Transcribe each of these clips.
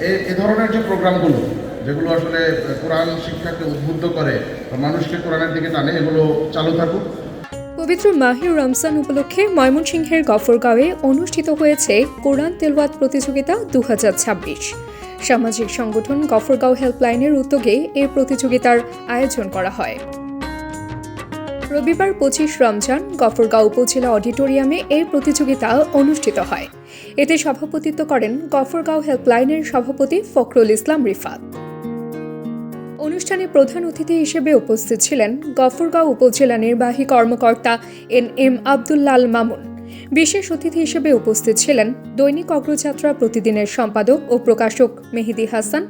এ ধরনের যে প্রোগ্রামগুলো যেগুলো আসলে কোরআন শিক্ষাকে উদ্বুদ্ধ করে বা মানুষকে কোরআনের দিকে টানে, এগুলো চালু থাকুক। পবিত্র মাহে রমজান উপলক্ষে ময়মনসিংহের গফরগাঁওয়ে অনুষ্ঠিত হয়েছে কোরআন তেলাওয়াত প্রতিযোগিতা 2026। সামাজিক সংগঠন গফরগাঁও হেল্পলাইনের উদ্যোগে এই প্রতিযোগিতার আয়োজন করা হয়। রবিবার 25 রমজান গফরগাঁও উপজেলা অডিটোরিয়ামে এই প্রতিযোগিতা অনুষ্ঠিত হয়। এতে সভাপতিত্ব করেন গফরগাঁও হেল্পলাইনের সভাপতি ফখরুল ইসলাম রিফাত। অনুষ্ঠানে প্রধান অতিথি হিসেবে উপস্থিত ছিলেন গফরগাঁও উপজেলা নির্বাহী কর্মকর্তা এম আব্দুল্লাল মামুন। বিশেষ অতিথি হিসেবে উপস্থিত ছিলেন দৈনিক অগ্রযাত্রা প্রতিদিনের সম্পাদক ও প্রকাশক মেহেদী হাসান,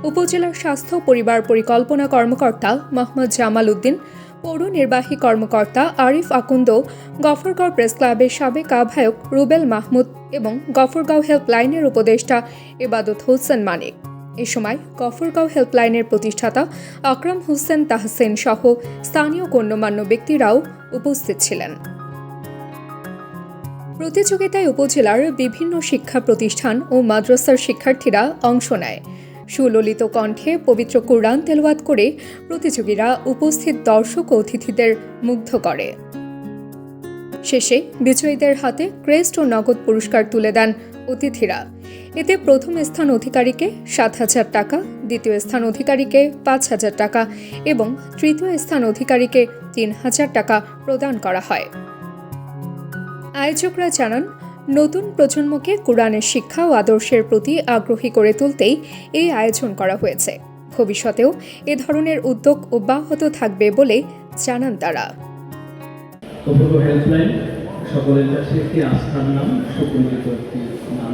উপজেলার স্বাস্থ্য পরিবার পরিকল্পনা কর্মকর্তা মোহাম্মদ জামাল উদ্দিন, পৌর নির্বাহী কর্মকর্তা আরিফ আকুন্দ, গফরগাঁও প্রেস ক্লাবের সাবেক আহ্বায়ক রুবেল মাহমুদ এবং গফরগাঁও হেল্পলাইনের উপদেষ্টা ইবাদত হোসেন মানিক। এ সময় গফরগাঁও হেল্পলাইনের প্রতিষ্ঠাতা আকরাম হোসেন তাহসিন সহ স্থানীয় গণ্যমান্য ব্যক্তিরাও উপস্থিত ছিলেন। প্রতিযোগিতায় উপজেলার বিভিন্ন শিক্ষা প্রতিষ্ঠান ও মাদ্রাসার শিক্ষার্থীরা অংশ নেয়। সুললিত কণ্ঠে পবিত্র কোরআন তেলাওয়াত করে প্রতিযোগীরা উপস্থিত দর্শক ও অতিথিদের মুগ্ধ করে। শেষে বিজয়ীদের হাতে ক্রেস্ট ও নগদ পুরস্কার তুলে দেন অতিথিরা। এতে প্রথম স্থান অধিকারীকে 7,000 টাকা, দ্বিতীয় স্থান অধিকারীকে 5,000 টাকা এবং তৃতীয় স্থান অধিকারীকে 3,000 টাকা প্রদান করা হয়। আয়োজকরা জানান, নতুন প্রজন্মকে কোরআনের শিক্ষা ও আদর্শের প্রতি আগ্রহী করে তুলতেই এই আয়োজন করা হয়েছে। ভবিষ্যতেও এ ধরনের উদ্যোগ অব্যাহত থাকবে বলে জানান তারা। হেল্পলাইন সকলের কাছে একটি আস্থার নাম, সুপরিচিত একটি নাম।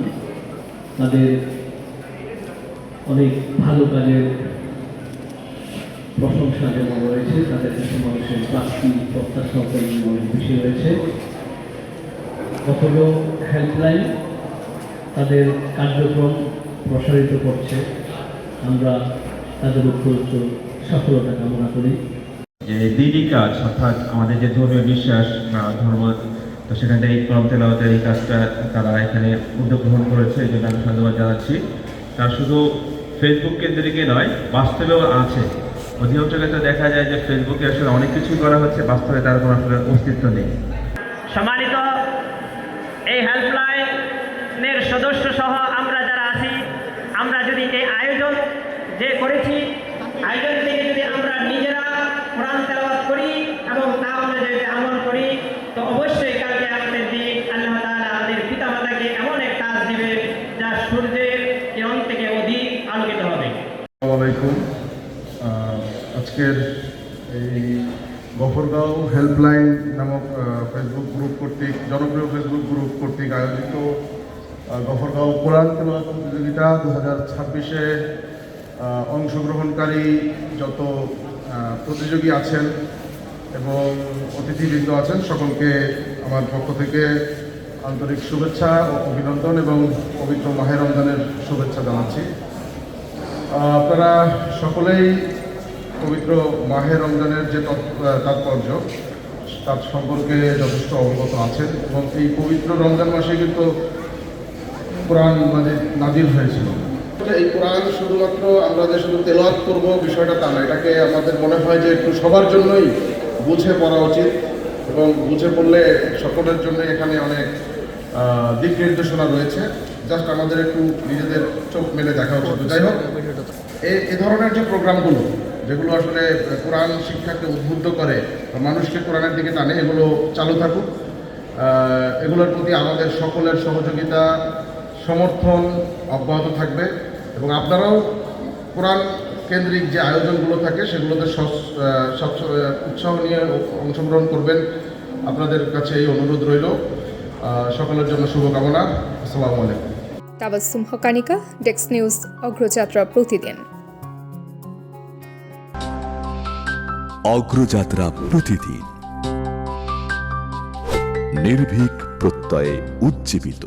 তাদের অনেক ভালো কাজের প্রশংসা যেমন রয়েছে, তাদের কাছে মানুষের প্রাপ্তি প্রত্যাশা অনেক বেশি রয়েছে। গফরগাঁও হেল্পলাইন তাদের কার্যক্রম প্রসারিত করছে। আমরা তাদের উপযুক্ত সফলতা কামনা করি। যে দিনই কাজ, অর্থাৎ আমাদের যে ধর্মীয় বিশ্বাস বা ধর্ম, তো সেখান থেকে কোরআন তেলাওয়াতের এই কাজটা তারা এখানে উদ্যোগ গ্রহণ করেছে, এই জন্য আমি ধন্যবাদ জানাচ্ছি। তার শুধু ফেসবুক কেন্দ্রিকে নয়, বাস্তবেও আছে। অধিকাংশ ক্ষেত্রে দেখা যায় যে ফেসবুকে আসলে অনেক কিছুই করা হচ্ছে, বাস্তবে তার কোনো আসলে অস্তিত্ব নেই। সম্মানিত এই হেল্পলাইনের সদস্য সহ আমরা যারা আছি, আমরা যদি এই আয়োজন যে করেছি, আয়োজন থেকে যদি আমরা নিজেরা কোরআন তেলাওয়াত করি এবং তা অনুযায়ী যদি আমল করি, তো অবশ্যই কালকে আমাদের দিন আল্লাহ তাআলা আমাদের পিতামাতাকে এমন এক কাজ দিবে যা সূর্যের কিরণ থেকে অধিক আলোকিত হবে। আসসালামু আলাইকুম। আজকের এই গফরগাঁও হেল্পলাইন নামক ফেসবুক গ্রুপ কর্তৃক, জনপ্রিয় ফেসবুক গ্রুপ কর্তৃক আয়োজিত গফরগাঁও কোরআন তেলাওয়াত প্রতিযোগিতা 2026-এ অংশগ্রহণকারী যত প্রতিযোগী আছেন এবং অতিথিবৃন্দ আছেন, সকলকে আমার পক্ষ থেকে আন্তরিক শুভেচ্ছা ও অভিনন্দন এবং পবিত্র মাহে রমজানের শুভেচ্ছা জানাচ্ছি। আপনারা সকলেই পবিত্র মাহে রমজানের যে তাৎপর্য, তার সম্পর্কে যথেষ্ট অবগত আছেন এবং এই পবিত্র রমজান মাসে কিন্তু কোরআন নাজিল হয়েছিল। এই কোরআন শুধুমাত্র আমরা যে শুধু তেলাওয়াত করব বিষয়টা তা না, এটাকে আমাদের মনে হয় যে একটু সবার জন্যই বুঝে পড়া উচিত এবং বুঝে পড়লে সকলের জন্য এখানে অনেক দিক নির্দেশনা রয়েছে। জাস্ট আমাদের একটু নিজেদের চোখ মেলে দেখা উচিত। যাই হোক, এ ধরনের যে প্রোগ্রামগুলো যেগুলো আসলে কোরআন শিক্ষাকে উদ্বুদ্ধ করে বা মানুষকে কোরআনের দিকে টানে, এগুলো চালু থাকুক। এগুলোর প্রতি আমাদের সকলের সহযোগিতা, সমর্থন অব্যাহত থাকবে এবং আপনারাও কোরআন কেন্দ্রিক যে আয়োজনগুলো থাকে সেগুলোতে উৎসাহ নিয়ে অংশগ্রহণ করবেন। আপনাদের কাছে এই অনুরোধ রইল। সকলের জন্য শুভকামনা। আসসালামু আলাইকুম। তাবাসসুম হকানিকা, ডেস্ক নিউজ, অগ্রযাত্রা প্রতিদিন। অগ্রযাত্রা প্রতিদিন, নির্ভীক প্রত্যয়ে উজ্জীবিত।